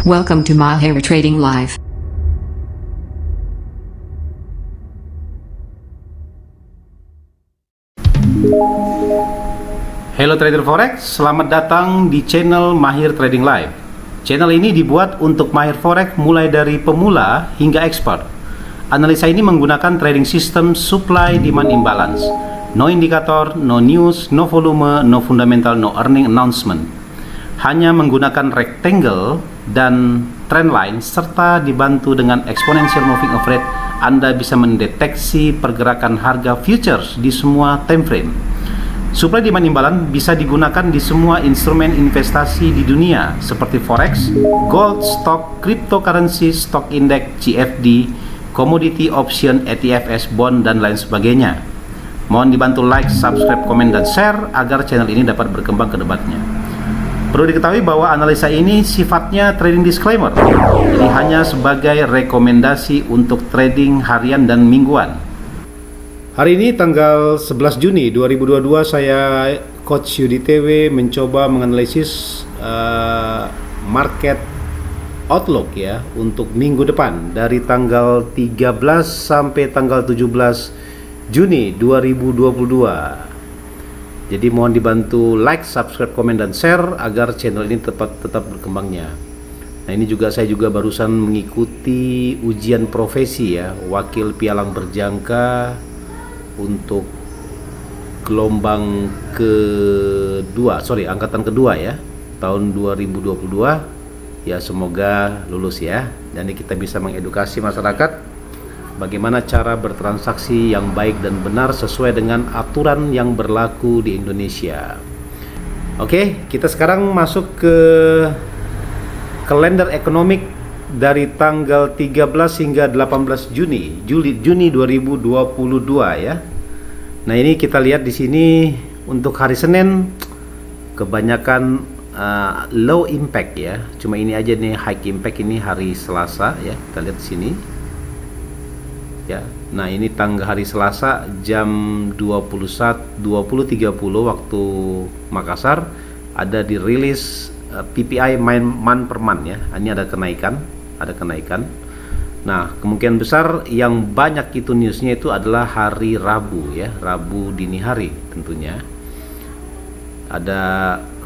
Welcome to Mahir Trading Live. Halo trader forex, selamat datang di channel Mahir Trading Live. Channel ini dibuat untuk Mahir Forex mulai dari pemula hingga expert. Analisa ini menggunakan trading system supply demand imbalance. No indikator, no news, no volume, no fundamental, no earning announcement. Hanya menggunakan rectangle dan trend line serta dibantu dengan exponential moving average, Anda bisa mendeteksi pergerakan harga futures di semua time frame. Supply demand imbalance bisa digunakan di semua instrumen investasi di dunia seperti forex, gold, stock, cryptocurrency, stock index, CFD, commodity option, ETFs, bond, dan lain sebagainya. Mohon dibantu like, subscribe, komen, dan share agar channel ini dapat berkembang ke depannya. Perlu diketahui bahwa analisa ini sifatnya trading disclaimer, jadi hanya sebagai rekomendasi untuk trading harian dan mingguan. Hari ini tanggal 11 Juni 2022 saya Coach Yudi TW mencoba menganalisis market outlook ya untuk minggu depan dari tanggal 13 sampai tanggal 17 Juni 2022. Jadi mohon dibantu like, subscribe, komen, dan share agar channel ini tetap berkembangnya. Nah ini juga saya barusan mengikuti ujian profesi ya, wakil pialang berjangka untuk gelombang angkatan kedua ya, tahun 2022 ya, semoga lulus ya, dan kita bisa mengedukasi masyarakat bagaimana cara bertransaksi yang baik dan benar sesuai dengan aturan yang berlaku di Indonesia. Oke, kita sekarang masuk ke kalender ekonomik dari tanggal 13 hingga 18 Juni 2022 ya. Nah, ini kita lihat di sini untuk hari Senin kebanyakan low impact ya. Cuma ini aja nih high impact, ini hari Selasa ya. Kita lihat di sini. Ya. Nah, ini tanggal hari Selasa jam 20.30 waktu Makassar ada dirilis PPI man per month ya. Ini ada kenaikan. Nah, kemungkinan besar yang banyak itu newsnya itu adalah hari Rabu ya, Rabu dini hari tentunya. Ada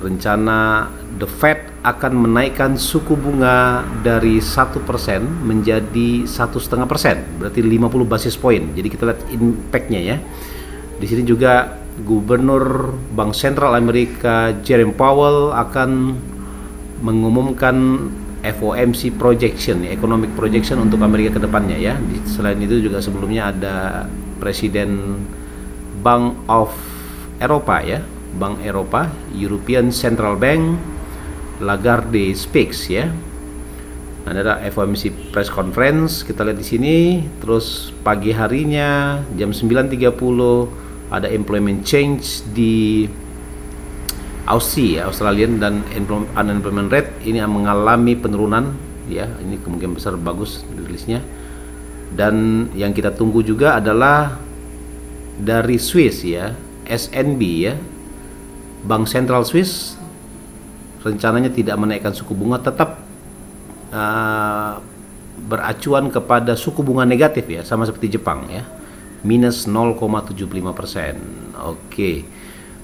rencana The Fed akan menaikkan suku bunga dari 1% menjadi 1,5%, berarti 50 basis point. Jadi kita lihat impact-nya ya. Di sini juga Gubernur Bank Sentral Amerika Jerome Powell akan mengumumkan FOMC projection, economic projection untuk Amerika ke depannya ya. Selain itu juga sebelumnya ada Presiden Bank of Eropa ya, Bank Eropa, European Central Bank, Lagarde speaks ya. Ada FOMC press conference, kita lihat di sini. Terus pagi harinya jam 9.30 ada employment change di Aussie ya, Australian, dan unemployment rate ini mengalami penurunan ya. Ini kemungkinan besar bagus rilisnya. Dan yang kita tunggu juga adalah dari Swiss ya, SNB ya, Bank Sentral Swiss rencananya tidak menaikkan suku bunga, tetap beracuan kepada suku bunga negatif ya, sama seperti Jepang ya, minus 0,75%. Oke.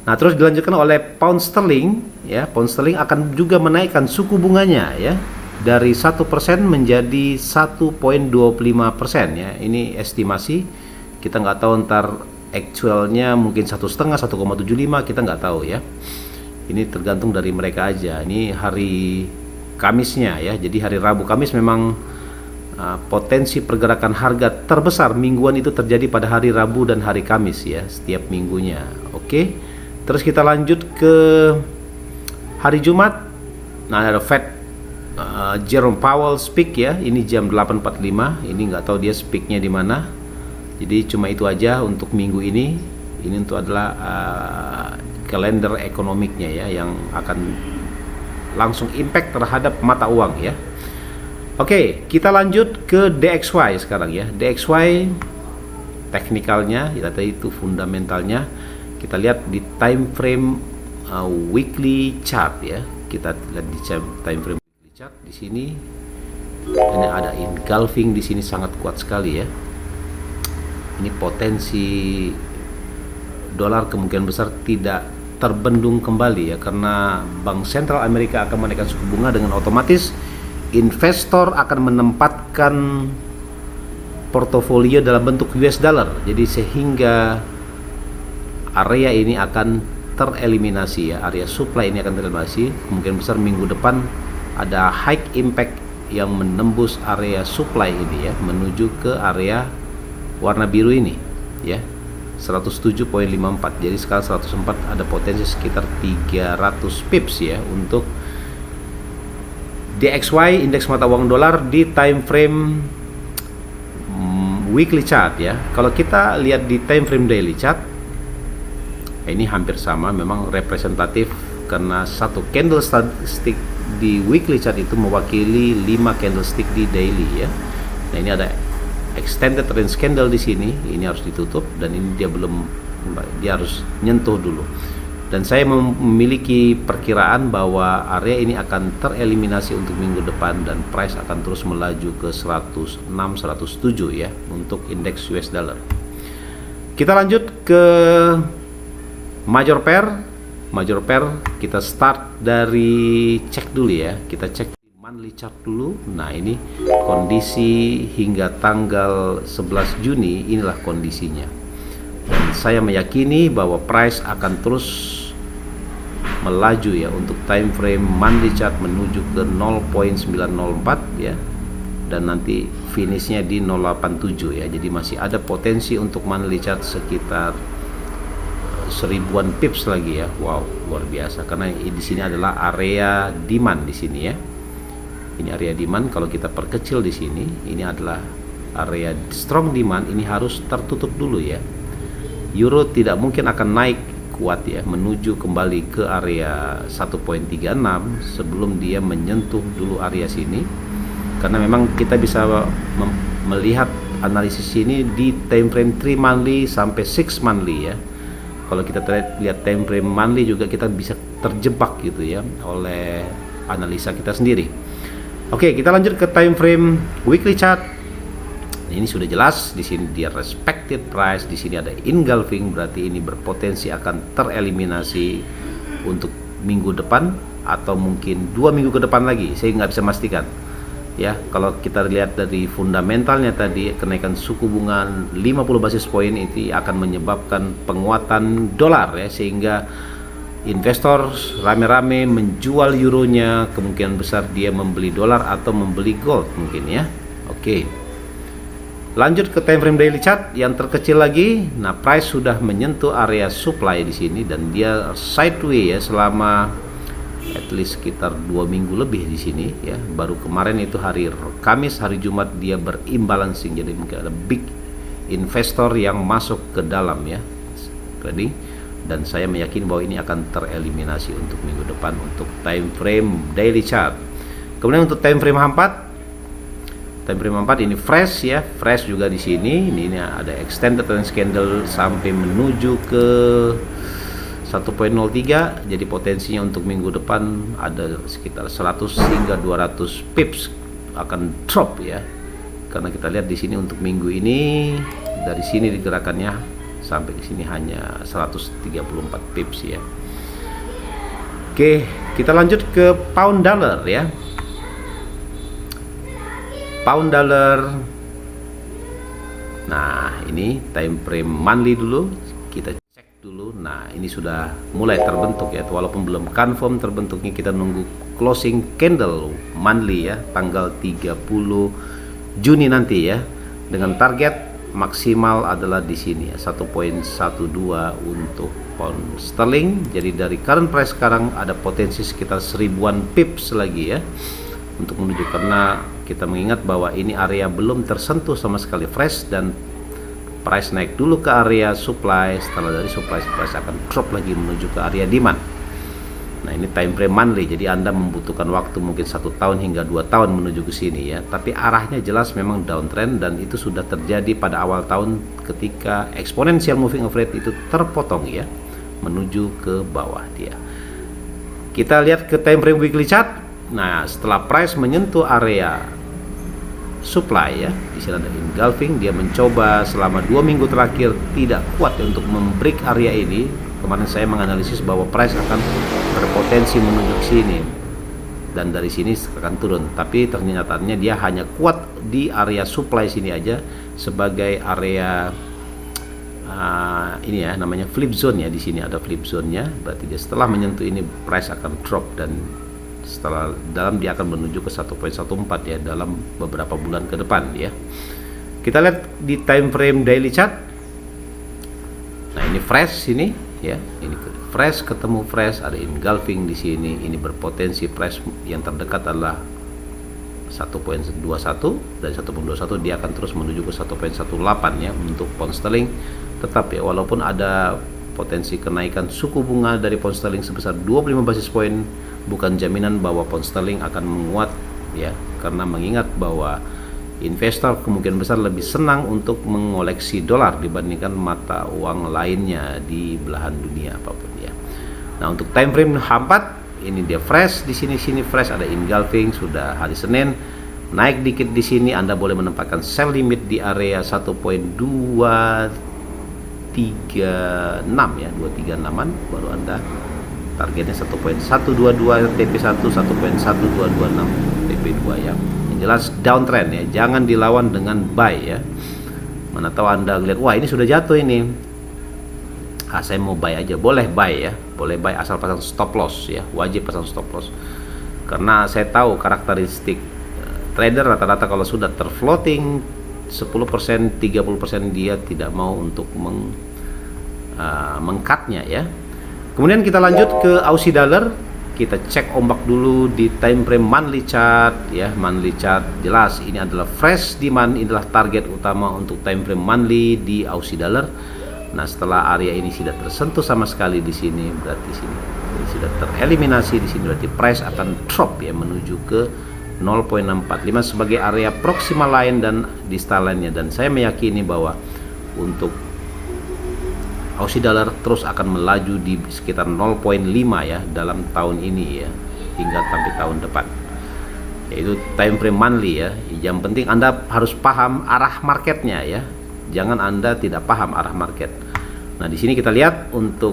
Nah, terus dilanjutkan oleh pound sterling ya. Pound sterling akan juga menaikkan suku bunganya ya dari 1% menjadi 1,25% ya. Ini estimasi, kita nggak tahu ntar actualnya mungkin 1,5, 1,75, kita nggak tahu ya. Ini tergantung dari mereka aja. Ini hari Kamisnya ya. Jadi hari Rabu Kamis memang potensi pergerakan harga terbesar mingguan itu terjadi pada hari Rabu dan hari Kamis ya, setiap minggunya. Oke. Terus kita lanjut ke hari Jumat. Nah, ada Fed Jerome Powell speak ya. Ini jam 8.45. Ini nggak tahu dia speaknya di mana. Jadi cuma itu aja untuk minggu ini. Ini untuk adalah kalender ekonomiknya ya, yang akan langsung impact terhadap mata uang ya. Oke, kita lanjut ke DXY sekarang ya. DXY teknikalnya, kita tadi itu fundamentalnya. Kita lihat di time frame weekly chart ya. Kita lihat di time frame weekly chart di sini ini ada engulfing di sini sangat kuat sekali ya. Ini potensi dolar kemungkinan besar tidak terbendung kembali ya, karena Bank Sentral Amerika akan menaikkan suku bunga, dengan otomatis investor akan menempatkan portofolio dalam bentuk US dollar. Jadi sehingga area ini akan tereliminasi ya, area supply ini akan tereliminasi. Kemungkinan besar minggu depan ada high impact yang menembus area supply ini ya, menuju ke area warna biru ini ya, 107.54. Jadi sekarang 104, ada potensi sekitar 300 pips ya untuk DXY, indeks mata uang dolar di time frame weekly chart ya. Kalau kita lihat di time frame daily chart, ini hampir sama, memang representatif karena satu candlestick di weekly chart itu mewakili 5 candlestick di daily ya. Nah, ini ada extended range candle di sini, ini harus ditutup, dan ini dia harus nyentuh dulu. Dan saya memiliki perkiraan bahwa area ini akan tereliminasi untuk minggu depan, dan price akan terus melaju ke 106, 107 ya untuk indeks US dollar. Kita lanjut ke major pair. Major pair kita start dari cek dulu ya. Kita cek monthly chart dulu. Nah, ini kondisi hingga tanggal 11 Juni, inilah kondisinya. Dan saya meyakini bahwa price akan terus melaju ya untuk time frame monthly chart menuju ke 0.904 ya. Dan nanti finishnya di 087 ya. Jadi masih ada potensi untuk monthly chart sekitar 1000-an pips lagi ya. Wow, luar biasa, karena di sini adalah area demand di sini ya. Ini area demand. Kalau kita perkecil di sini, ini adalah area strong demand. Ini harus tertutup dulu ya. Euro tidak mungkin akan naik kuat ya, menuju kembali ke area 1.36 sebelum dia menyentuh dulu area sini. Karena memang kita bisa melihat analisis ini di time frame 3 monthly sampai 6 monthly ya. Kalau kita lihat time frame monthly juga kita bisa terjebak gitu ya oleh analisa kita sendiri. Oke, kita lanjut ke time frame weekly chart. Ini sudah jelas, di sini dia respected price, di sini ada engulfing, berarti ini berpotensi akan tereliminasi untuk minggu depan atau mungkin 2 minggu ke depan lagi. Saya nggak bisa memastikan. Ya, kalau kita lihat dari fundamentalnya tadi, kenaikan suku bunga 50 basis poin itu akan menyebabkan penguatan dolar ya, sehingga investor rame-rame menjual euronya, kemungkinan besar dia membeli dolar atau membeli gold mungkin ya. Oke. Lanjut ke time frame daily chart yang terkecil lagi. Nah, price sudah menyentuh area supply di sini dan dia sideways ya selama at least sekitar 2 minggu lebih di sini ya. Baru kemarin itu hari Kamis, hari Jumat dia berimbalancing. Jadi mungkin ada big investor yang masuk ke dalam ya trading, dan saya meyakini bahwa ini akan tereliminasi untuk minggu depan untuk time frame daily chart. Kemudian untuk time frame 4, time frame 4 ini fresh ya, fresh juga di sini. Ini ada extended range candle sampai menuju ke 1.03. Jadi potensinya untuk minggu depan ada sekitar 100 hingga 200 pips akan drop ya. Karena kita lihat di sini untuk minggu ini dari sini digerakannya sampai ke sini hanya 134 pips ya. Oke, kita lanjut ke pound dollar ya. Pound dollar. Nah, ini time frame monthly dulu. Kita cek dulu. Nah, ini sudah mulai terbentuk ya. Walaupun belum confirm terbentuknya, kita nunggu closing candle monthly ya, tanggal 30 Juni nanti ya. Dengan target maksimal adalah di sini ya, 1.12 untuk pound sterling. Jadi dari current price sekarang ada potensi sekitar 1000-an pips lagi ya untuk menuju, karena kita mengingat bahwa ini area belum tersentuh sama sekali fresh, dan price naik dulu ke area supply. Setelah dari supply, price akan drop lagi menuju ke area demand. Nah, ini time frame monthly, jadi Anda membutuhkan waktu mungkin 1 tahun hingga 2 tahun menuju ke sini ya. Tapi arahnya jelas memang downtrend, dan itu sudah terjadi pada awal tahun ketika exponential moving average itu terpotong ya, menuju ke bawah dia. Kita lihat ke time frame weekly chart. Nah, setelah price menyentuh area supply ya, di sini ada engulfing, dia mencoba selama 2 minggu terakhir tidak kuat ya untuk membreak area ini. Kemarin saya menganalisis bahwa price akan berpotensi menuju ke sini dan dari sini akan turun, tapi ternyatanya dia hanya kuat di area supply sini aja sebagai area ini ya, namanya flip zone ya. Di sini ada flip zone-nya, berarti dia setelah menyentuh ini price akan drop dan setelah dia akan menuju ke 1.14 ya dalam beberapa bulan ke depan ya. Kita lihat di time frame daily chart. Nah, ini fresh sini ya, ini fresh ketemu fresh, ada engulfing di sini. Ini berpotensi price yang terdekat adalah 1.21, dari 1.21 dia akan terus menuju ke 1.18 ya untuk pound sterling. Tetap ya, walaupun ada potensi kenaikan suku bunga dari pound sterling sebesar 25 basis point, bukan jaminan bahwa pound sterling akan menguat ya, karena mengingat bahwa investor kemungkinan besar lebih senang untuk mengoleksi dolar dibandingkan mata uang lainnya di belahan dunia apapun ya. Nah, untuk time frame H4 ini dia fresh di sini fresh, ada engulfing sudah hari Senin, naik dikit di sini. Anda boleh menempatkan sell limit di area 1.236 ya, 236an baru Anda targetnya 1.122 TP1, 1.1226 TP2 ya. Yang jelas downtrend ya, jangan dilawan dengan buy ya. Mana tahu Anda lihat, wah ini sudah jatuh ini, saya mau buy aja. Boleh buy ya, boleh buy asal pasang stop loss ya, wajib pasang stop loss. Karena saya tahu karakteristik trader rata-rata kalau sudah terfloating 10%, 30% dia tidak mau untuk mengcutnya ya. Kemudian kita lanjut ke Aussie dollar. Kita cek ombak dulu di time frame monthly chart ya. Monthly chart jelas ini adalah fresh demand, inilah target utama untuk time frame monthly di Aussie dollar. Nah, setelah area ini tidak tersentuh sama sekali di sini, berarti sini ini sudah tereliminasi di sini, berarti price akan drop ya menuju ke 0.645 sebagai area proximal line dan distal line-nya. Dan saya meyakini bahwa untuk Aussie dollar terus akan melaju di sekitar 0.5 ya dalam tahun ini ya, hingga sampai tahun depan. Yaitu time frame monthly ya. Yang penting Anda harus paham arah marketnya ya. Jangan Anda tidak paham arah market. Nah, di sini kita lihat untuk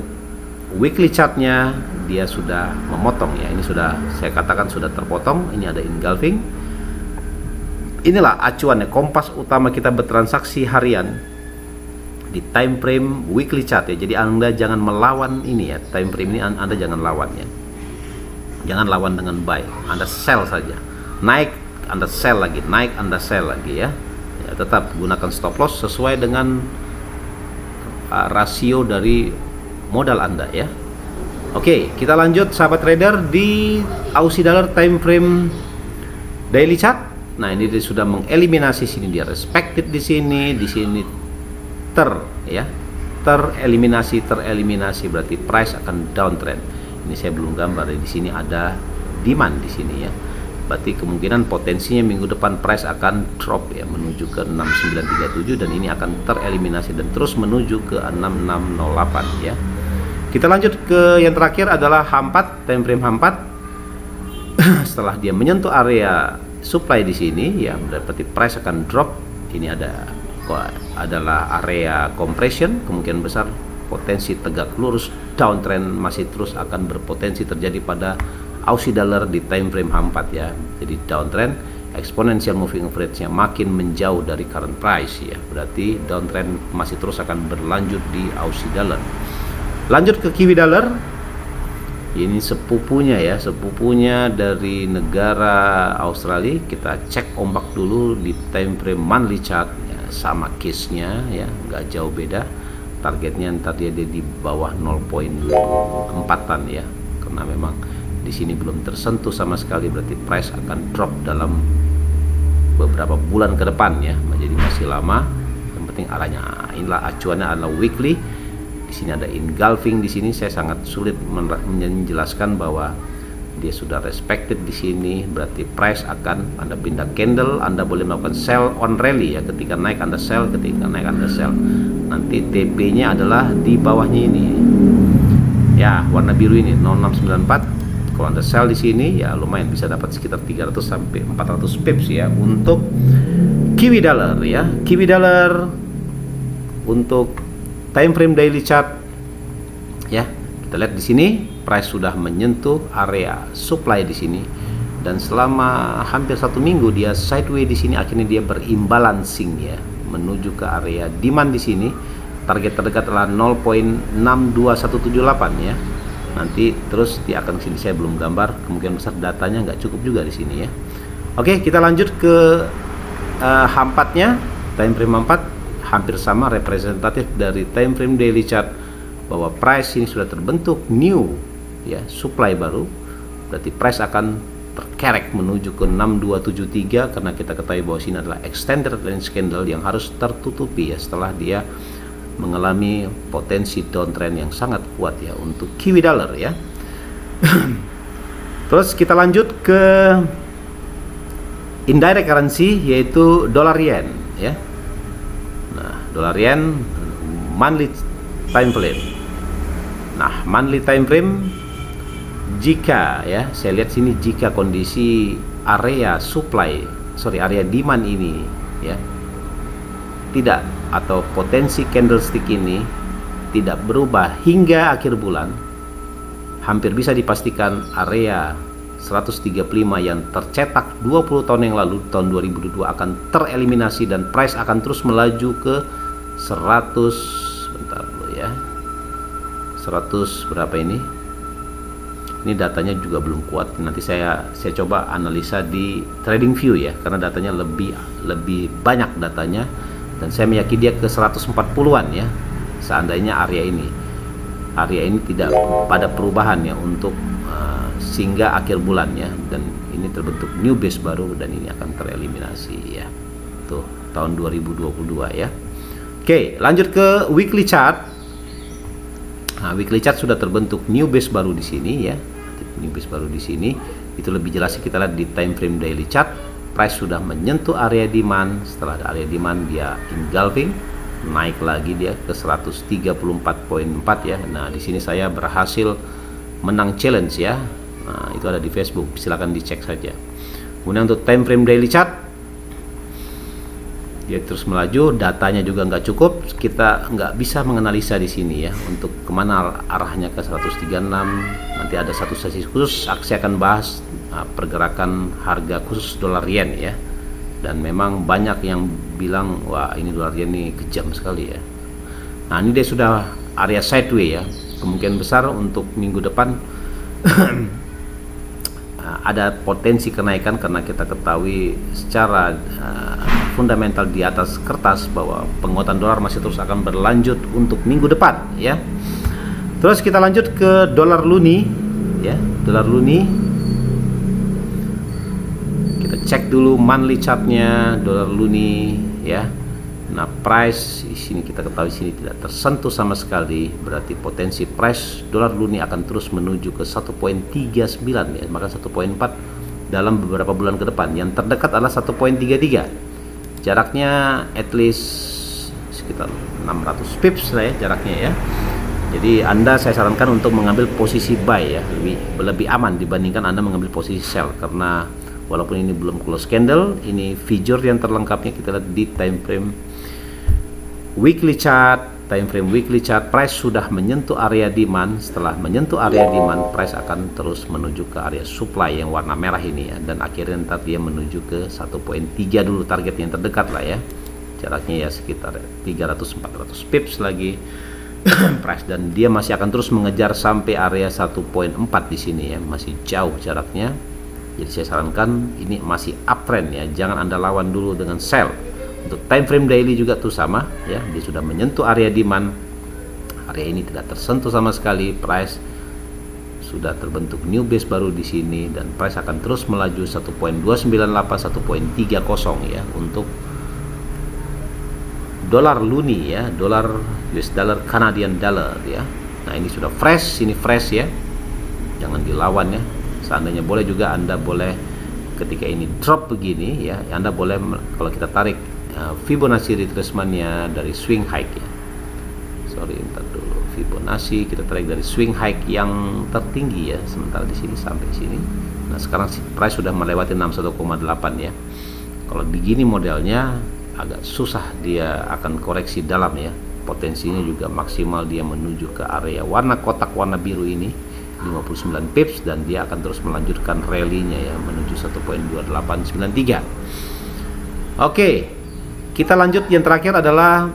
weekly chartnya dia sudah memotong ya. Ini sudah saya katakan sudah terpotong. Ini ada engulfing. Inilah acuannya, kompas utama kita bertransaksi harian di time frame weekly chart ya. Jadi Anda jangan melawan ini ya, time frame ini Anda jangan lawan ya. Jangan lawan dengan buy, Anda sell saja. Naik Anda sell lagi, naik Anda sell lagi ya. Ya, tetap gunakan stop loss sesuai dengan rasio dari modal Anda ya. Oke, kita lanjut sahabat trader di Aussie dollar time frame daily chart. Nah, ini dia sudah mengeliminasi sini, dia respected di sini tereliminasi berarti price akan downtrend. Ini saya belum gambar ya. Di sini ada demand di sini ya. Berarti kemungkinan potensinya minggu depan price akan drop ya menuju ke 6937 dan ini akan tereliminasi dan terus menuju ke 6608 ya. Kita lanjut ke yang terakhir adalah H4, time frame H4. Setelah dia menyentuh area supply di sini ya, berarti price akan drop. Ini adalah area compression, kemungkinan besar potensi tegak lurus downtrend masih terus akan berpotensi terjadi pada Aussie dollar di time frame H4 ya. Jadi downtrend, exponential moving average-nya makin menjauh dari current price ya. Berarti downtrend masih terus akan berlanjut di Aussie dollar. Lanjut ke Kiwi dollar. Ini sepupunya ya, sepupunya dari negara Australia. Kita cek ombak dulu di time frame monthly chart ya, sama case-nya ya, nggak jauh beda. Targetnya tadi ada di bawah 0.4-an ya, karena memang di sini belum tersentuh sama sekali, berarti price akan drop dalam beberapa bulan ke depan ya, jadi masih lama. Yang penting arahnya, inilah acuannya adalah weekly. Di sini ada engulfing di sini, saya sangat sulit menjelaskan bahwa dia sudah respected di sini, berarti price akan Anda pindah candle, Anda boleh melakukan sell on rally ya, ketika naik Anda sell, ketika naik Anda sell. Nanti TP-nya adalah di bawahnya ini. Ya, warna biru ini 0694. Kalau Anda sell di sini ya lumayan bisa dapat sekitar 300 sampai 400 pips ya untuk Kiwi Dollar ya. Kiwi Dollar untuk time frame daily chart ya. Kita lihat di sini price sudah menyentuh area supply di sini dan selama hampir 1 minggu dia sideways di sini, akhirnya dia berimbalancing ya menuju ke area demand di sini. Target terdekat adalah 0.62178 ya. Nanti terus dia akan sini, saya belum gambar, kemungkinan besar datanya nggak cukup juga di sini ya. Oke, kita lanjut ke H4-nya. Time frame 4 hampir sama, representatif dari time frame daily chart, bahwa price ini sudah terbentuk new ya supply baru. Berarti price akan terkerek menuju ke 6273 karena kita ketahui bahwa sini adalah extended range candle yang harus tertutupi ya setelah dia mengalami potensi downtrend yang sangat kuat ya untuk Kiwi Dollar ya. Terus kita lanjut ke indirect currency yaitu dolar yen ya. Nah, dolar yen monthly time frame. Nah, monthly time frame jika ya saya lihat sini, jika kondisi area demand ini ya tidak, atau potensi candlestick ini tidak berubah hingga akhir bulan, hampir bisa dipastikan area 135 yang tercetak 20 tahun yang lalu, tahun 2022, akan tereliminasi dan price akan terus melaju ke 100, bentar dulu ya, 100 berapa ini? Ini datanya juga belum kuat. Nanti saya coba analisa di TradingView ya, karena datanya lebih banyak datanya. Dan saya meyakini dia ke 140-an ya, seandainya area ini tidak pada perubahan ya untuk sehingga akhir bulan ya, dan ini terbentuk new base baru dan ini akan tereliminasi ya. Tuh, tahun 2022 ya. Oke, lanjut ke weekly chart. Nah, weekly chart sudah terbentuk new base baru di sini ya. New base baru di sini itu lebih jelas kita lihat di time frame daily chart. Price sudah menyentuh area demand. Setelah ada area demand dia engulfing, naik lagi dia ke 134.4 ya. Nah, di sini saya berhasil menang challenge ya. Nah, itu ada di Facebook, silakan dicek saja. Kemudian untuk time frame daily chart dia terus melaju, datanya juga nggak cukup, kita nggak bisa menganalisa di sini ya untuk kemana arahnya ke 136. Nanti ada satu sesi khusus, saya akan bahas pergerakan harga khusus dolar yen ya, dan memang banyak yang bilang wah ini dolar yen ini kejam sekali ya. Nah, ini dia sudah area sideways ya, kemungkinan besar untuk minggu depan ada potensi kenaikan karena kita ketahui secara fundamental di atas kertas bahwa penguatan dolar masih terus akan berlanjut untuk minggu depan ya. Terus kita lanjut ke dolar luni ya, dolar luni. Kita cek dulu monthly chartnya dolar luni ya. Nah, price di sini kita ketahui sini tidak tersentuh sama sekali, berarti potensi price dolar luni akan terus menuju ke 1.39 ya, maka 1.4 dalam beberapa bulan ke depan. Yang terdekat adalah 1.33. Jaraknya at least sekitar 600 pips lah ya jaraknya ya. Jadi saya sarankan untuk mengambil posisi buy ya, lebih aman dibandingkan Anda mengambil posisi sell, karena walaupun ini belum close candle, ini figure yang terlengkapnya kita lihat di time frame weekly chart. Time frame weekly chart price sudah menyentuh area demand. Setelah menyentuh area demand, price akan terus menuju ke area supply yang warna merah ini ya, dan akhirnya ntar dia menuju ke 1.3 dulu target yang terdekat lah ya. Jaraknya ya sekitar 300-400 pips lagi price, dan dia masih akan terus mengejar sampai area 1.4 di sini ya, masih jauh jaraknya. Jadi saya sarankan ini masih uptrend ya, jangan Anda lawan dulu dengan sell. Untuk time frame daily juga tuh sama ya, dia sudah menyentuh area demand, area ini tidak tersentuh sama sekali, price sudah terbentuk new base baru di sini, dan price akan terus melaju 1.298 1.30 ya untuk dolar luni ya, dolar US dollar Canadian dollar ya. Nah, ini sudah fresh, ini fresh ya, jangan dilawan ya. Seandainya boleh juga Anda boleh ketika ini drop begini ya, Anda boleh kalau kita tarik Fibonacci retracement-nya dari swing high ya. Sorry, ntar dulu Fibonacci Fibonacci, kita tarik dari swing high yang tertinggi ya, sementara di sini sampai sini. Nah, sekarang price sudah melewati 61,8 ya. Kalau begini modelnya agak susah dia akan koreksi dalam ya. Potensinya juga maksimal dia menuju ke area warna kotak warna biru ini 59 pips, dan dia akan terus melanjutkan rally-nya ya menuju 1.2893. Oke, kita lanjut. Yang terakhir adalah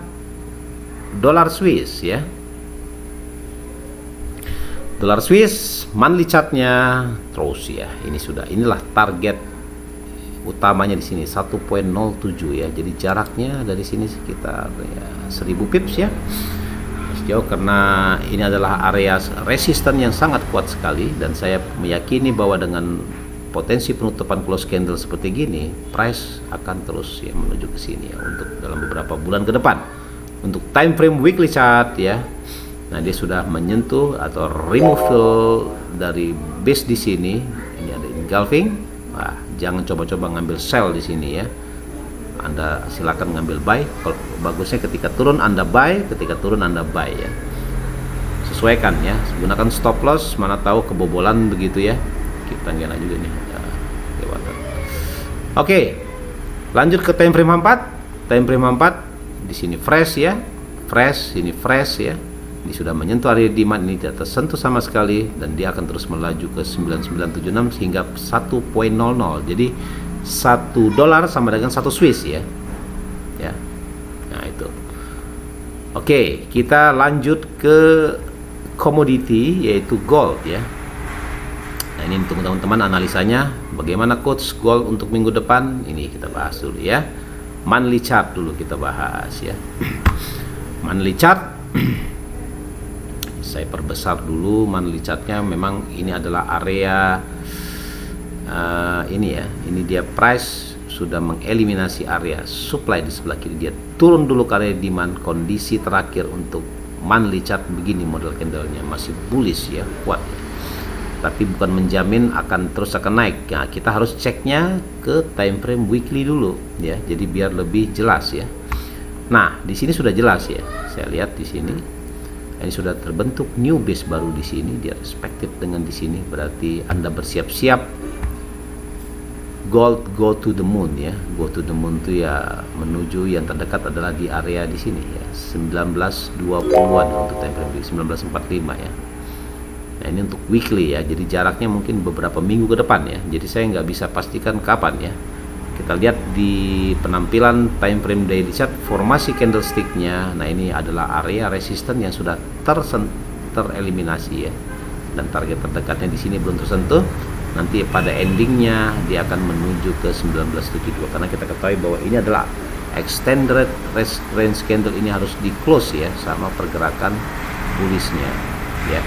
dolar Swiss ya. Dolar Swiss monthly chart-nya terus ya. Inilah target utamanya di sini 1.07 ya. Jadi jaraknya dari sini sekitar ya 1000 pips ya. Jauh karena ini adalah area resisten yang sangat kuat sekali, dan saya meyakini bahwa dengan potensi penutupan close candle seperti gini, price akan terus ya menuju ke sini ya untuk dalam beberapa bulan ke depan. Untuk time frame weekly chart ya. Nah, dia sudah menyentuh atau removal dari base di sini. Ini ada engulfing. Nah, jangan coba-coba ngambil sell di sini ya. Anda silakan ngambil buy. Kalau bagusnya ketika turun Anda buy, ketika turun Anda buy ya. Sesuaikan ya. Gunakan stop loss, mana tahu kebobolan begitu ya. Kita nggak juga nih. Ya, oke. Lanjut ke time frame 4. Time frame 4 di sini fresh ya. Fresh, ini fresh ya. Ini sudah menyentuh area demand, ini tidak tersentuh sama sekali, dan dia akan terus melaju ke 9976 hingga 1.00. Jadi 1 dolar sama dengan 1 Swiss ya. Ya. Nah, itu. Oke, kita lanjut ke komoditi yaitu gold ya. Nah, ini untuk teman-teman analisanya bagaimana coach gold untuk minggu depan. Ini kita bahas dulu ya. Monthly chart dulu kita bahas ya. Monthly chart saya perbesar dulu monthly chartnya. Memang ini adalah area ini ya, ini dia price sudah mengeliminasi area supply di sebelah kiri. Dia turun dulu ke area demand. Kondisi terakhir untuk monthly chart begini model candlenya masih bullish ya, kuat ya. Tapi bukan menjamin akan naik. Nah, kita harus ceknya ke time frame weekly dulu ya, jadi biar lebih jelas ya. Nah, di sini sudah jelas ya. Saya lihat di sini. Ini sudah terbentuk new base baru di sini, dia respektif dengan di sini, berarti Anda bersiap-siap gold go to the moon ya. Go to the moon itu ya menuju yang terdekat adalah di area di sini ya, 1920-an untuk time frame 1945 ya. Nah, ini untuk weekly ya, jadi jaraknya mungkin beberapa minggu ke depan ya. Jadi saya nggak bisa pastikan kapan ya. Kita lihat di penampilan time frame daily chart formasi candlestick-nya. Nah, ini adalah area resisten yang sudah tereliminasi ya, dan target terdekatnya di sini belum tersentuh. Nanti pada endingnya dia akan menuju ke 1972, karena kita ketahui bahwa ini adalah extended range candle. Ini harus di close ya sama pergerakan bullishnya ya.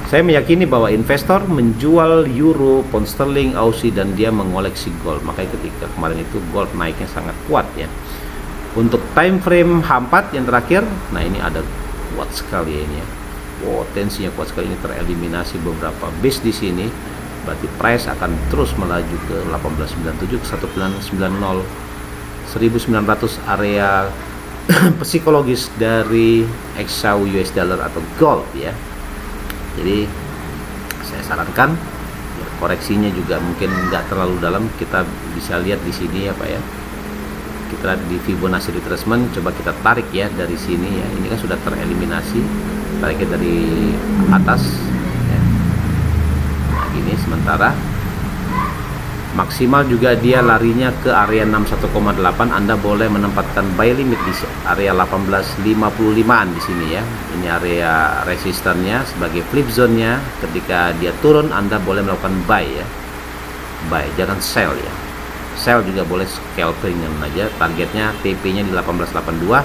Saya meyakini bahwa investor menjual euro, pound sterling, Aussie, dan dia mengoleksi gold. Makanya ketika kemarin itu gold naiknya sangat kuat ya. Untuk time frame H4 yang terakhir, nah ini ada kuat sekali ini ya. Potensinya kuat sekali, ini tereliminasi beberapa base di sini. Berarti price akan terus melaju ke 1897 ke 1990. 1900 area psikologis dari XAU US dollar atau gold ya. Jadi saya sarankan koreksinya juga mungkin nggak terlalu dalam. Kita bisa lihat di sini ya Pak ya. Kita lihat di Fibonacci retracement, coba kita tarik ya dari sini ya. Ini kan sudah tereliminasi, tariknya dari atas ya. Nah, gini sementara maksimal juga dia larinya ke area 61,8. Anda boleh menempatkan buy limit di area 1855-an di sini ya. Ini area resistannya sebagai flip zone-nya. Ketika dia turun Anda boleh melakukan buy ya. Buy, jangan sell ya. Sell juga boleh scalping aja. Targetnya TP-nya di 1882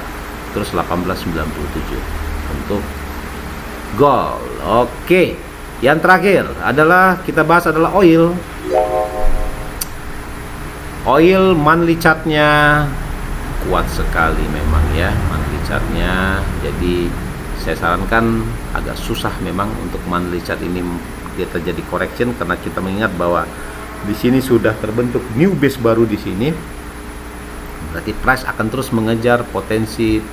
terus 1897 untuk gold. Oke. Yang terakhir adalah kita bahas adalah oil. Oil monthly chartnya kuat sekali memang ya, monthly chartnya. Jadi saya sarankan agak susah memang untuk monthly chart ini dia terjadi correction, karena kita mengingat bahwa di sini sudah terbentuk new base baru di sini. Berarti price akan terus mengejar potensi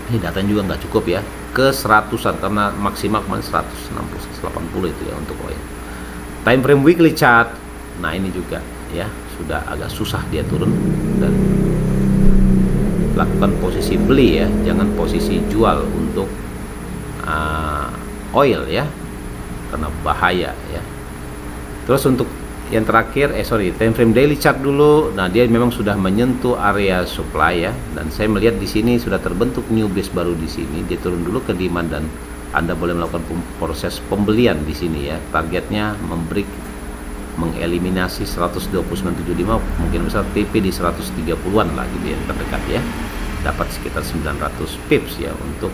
Ini datanya juga nggak cukup ya, ke 100-an karena maksimal kemarin 160 180 itu ya untuk oil. Time frame weekly chart, nah ini juga ya sudah agak susah dia turun, dan lakukan posisi beli ya, jangan posisi jual untuk oil ya, karena bahaya ya. Terus untuk yang terakhir, time frame daily chart dulu. Nah, dia memang sudah menyentuh area supply ya, dan saya melihat di sini sudah terbentuk new base baru di sini. Dia turun dulu ke demand dan Anda boleh melakukan proses pembelian di sini ya. Targetnya mengeliminasi 129.75, mungkin besar TP di 130-an lah gitu yang terdekat ya. Dapat sekitar 900 pips ya untuk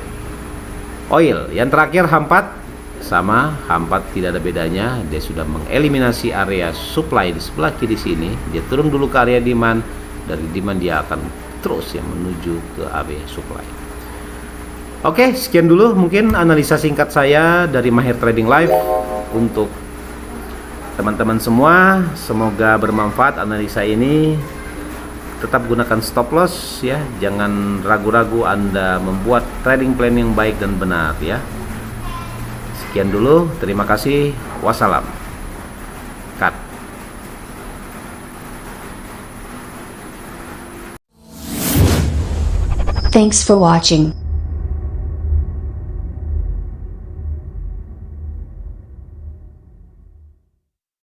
oil. Yang terakhir H4 sama, H4 tidak ada bedanya, dia sudah mengeliminasi area supply di sebelah kiri sini. Dia turun dulu ke area demand, dari demand dia akan terus ya menuju ke area supply. Oke, sekian dulu mungkin analisa singkat saya dari Mahir Trading Live untuk teman-teman semua. Semoga bermanfaat analisa ini. Tetap gunakan stop loss ya, jangan ragu-ragu Anda membuat trading plan yang baik dan benar ya. Sekian dulu, terima kasih. Wassalam. Cut. Thanks for watching.